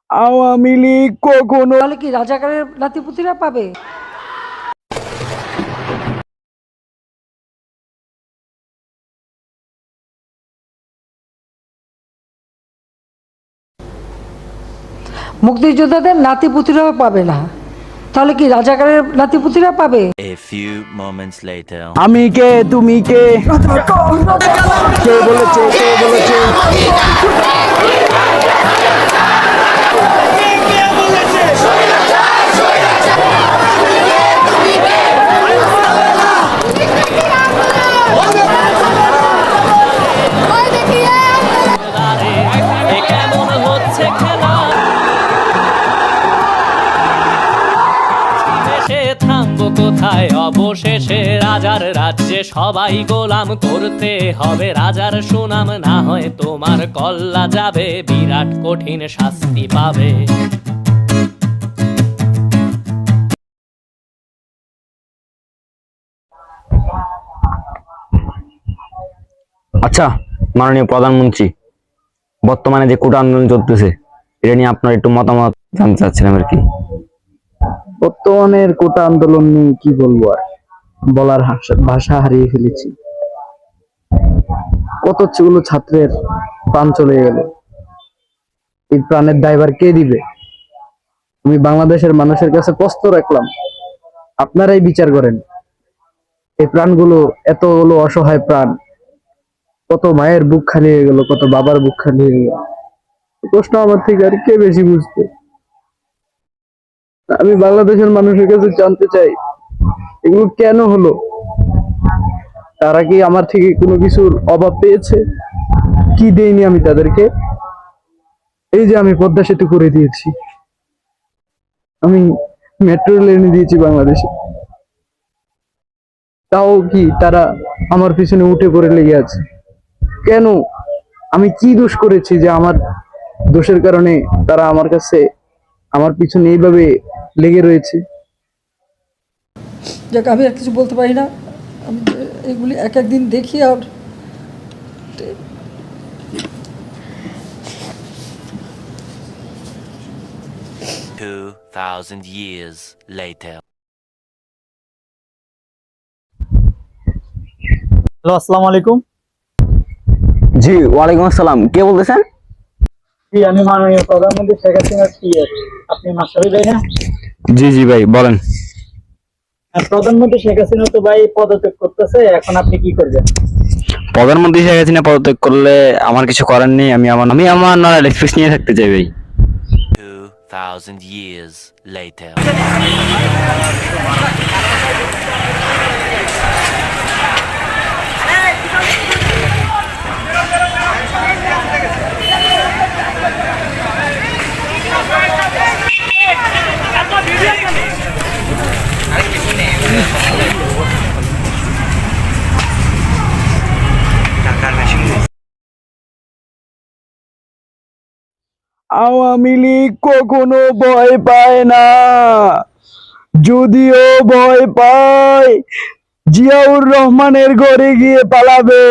আওয়ামী লীগ কখনো তাহলে কি রাজাকারের নাতিপুতিরা পাবে? মুক্তিযোদ্ধাদের নাতিপুতিরাও পাবে না, তাহলে কি রাজাকারের নাতিপুতিরা পাবে? A few moments later. আমি কে তুমি কে কে বলেছে কে বলেছে কোথায় অবশেষে রাজার রাজ্যে সবাই গোলাম করতে হবে রাজার সুনাম না হয় তোমার কল্লা যাবে বিরাট কঠিন শাস্তি পাবে। আচ্ছা, মাননীয় প্রধানমন্ত্রী, বর্তমানে যে কোটা আন্দোলন চলতেছে এটা নিয়ে আপনার একটু মতামত জানতে চাচ্ছিলাম আর কি। বর্তমানের কোটা আন্দোলন নিয়ে কি বলবো, আর বলার ভাষা হারিয়ে ফেলেছি। কতগুলো ছাত্রের প্রাণ চলে গেল, এই প্রাণের দায়ভার কে দিবে? আমি বাংলাদেশের মানুষের কাছে প্রশ্ন রাখলাম, আপনারাই বিচার করেন। এই প্রাণগুলো এতগুলো অসহায় প্রাণ, কত মায়ের বুক খালি হয়ে গেল, কত বাবার বুক খালি হয়ে গেল। প্রশ্ন আমার থেকে আর কে বেশি বুঝবে? আমি বাংলাদেশের মানুষের কাছে জানতে চাই, এগুলো কেন হলো? তারা কি আমার থেকে কোনো কিছুর অভাব পেয়েছে? কি দেইনি আমি তাদেরকে? এই যে আমি পদ্মা সেতু করে দিয়েছি, আমি মেট্রো রেল এনে দিয়েছি বাংলাদেশে, তাও কি তারা আমার পিছনে উঠে পড়ে লেগে আছে? কেন? আমি কি দোষ করেছি যে আমার দোষের কারণে তারা আমার কাছে আমার পিছনে এইভাবে লেগে রয়েছে? যাক, আমি আর কিছু বলতে পারি না। আমি এগুলি এক একদিন দেখি আর 2000 years later. হ্যালো, আসসালামু আলাইকুম। জি, ওয়ালাইকুম আসসালাম। কে বলতেছেন? জি, আমি মাননীয় প্রধানমন্ত্রী শেখ হাসিনার পিএস। আপনি মাস্টারি ভাই না? জি জি ভাই, বলেন। প্রধানমন্ত্রী শেখ হাসিনা তো ভাই পদত্যাগ করতেছে, এখন আপনি কি করবেন? প্রধানমন্ত্রী শেখ হাসিনা পদত্যাগ করলে আমার কিছু করার নেই। আমি আমার নয় এক্সপ্রেস নিয়ে থাকতে চাই ভাই। 2000 years later. আওয়ামী লীগ কখনো ভয় পায় না, যদিও ভয় পায় জিয়াউর রহমানের ঘরে গিয়ে পালাবে।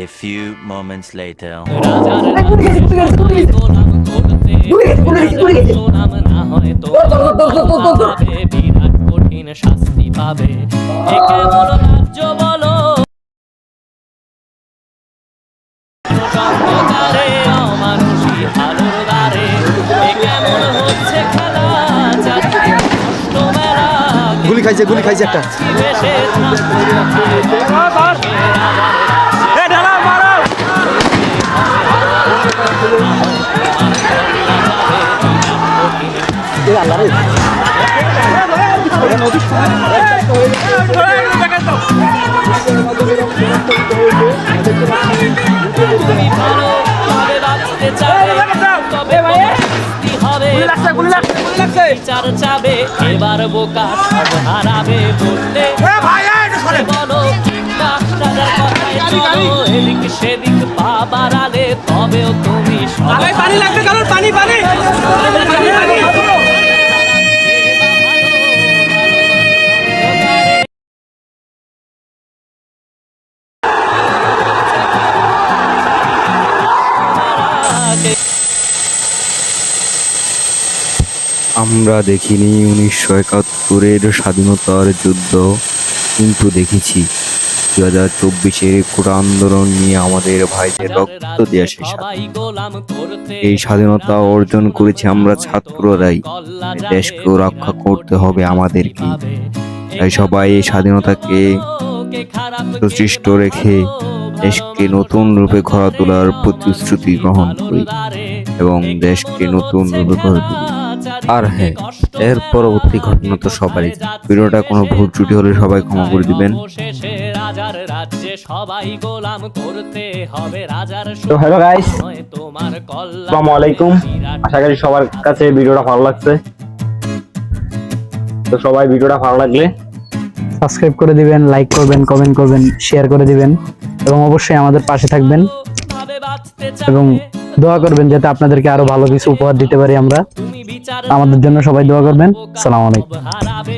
A few moments later. রাজার রাজ্যে সবাই গোলাম করতে রাজার সুনাম না হয় তোমার কল্লা যাবে বিরাট কঠিন শাস্তি পাবে। এ কেমন রাজ্য বলো, সভ্যতারে অমানুষী আলোর দ্বারে, এ কেমন হচ্ছে খেলা চারিদিকে কষ্ট মেলা। গুলি খাইছে একটা। বেশে তুমি বলো তবে বাঁচতে চাবে, তবে মুক্তি হবে, বিচার চাবে, এবার বোকা সব হারাবে বললে বলো, কিংবা রাজার কথায় চলো, এদিক সেদিক পা বাড়ালে তবেও তুমি আমরা দেখিনি 1971-এর স্বাধীনতার যুদ্ধ, কিন্তু দেখেছি 2024-এর কোটা আন্দোলন নিয়ে আমাদের ভাইদের রক্ত দেওয়া সেই সবাই গোলাম করতে এই স্বাধীনতা অর্জন করেছি আমরা ছাত্ররাই। দেশকেও রক্ষা করতে হবে আমাদেরকে। তাই সবাই এই স্বাধীনতাকে সুদৃষ্ট রেখে দেশকে নতুন রূপে গড়ে তোলার প্রতিশ্রুতি গ্রহণ করি এবং দেশকে নতুন রূপে গড়ে তুলি। আর হ্যাঁ, এর পরবর্তী ঘটনা তো সবারই জানা। ভিডিওটা কোনো ভুল ত্রুটি হলে সবাই ক্ষমা করে দিবেন। অবশেষে রাজার রাজ্যে সবাই গোলাম করতে হবে রাজার তো হ্যালো গাইস, সময় তোমার কল্যাণ আসসালামু আলাইকুম। আশা করি সবার কাছে ভিডিওটা ভালো লাগছে। তো সবাই ভিডিওটা ভালো লাগলে সাবস্ক্রাইব করে দিবেন, লাইক করবেন, কমেন্ট করবেন, শেয়ার করে দিবেন এবং অবশ্যই আমাদের পাশে থাকবেন ভাবে বাঁচতে এবং চাবে দোয়া করবেন যাতে আপনাদেরকে আরো ভালো কিছু উপহার দিতে পারি আমরা। তুমি বিচার আমাদের জন্য সবাই দোয়া করবেন। আসসালামু আলাইকুম। হারাবে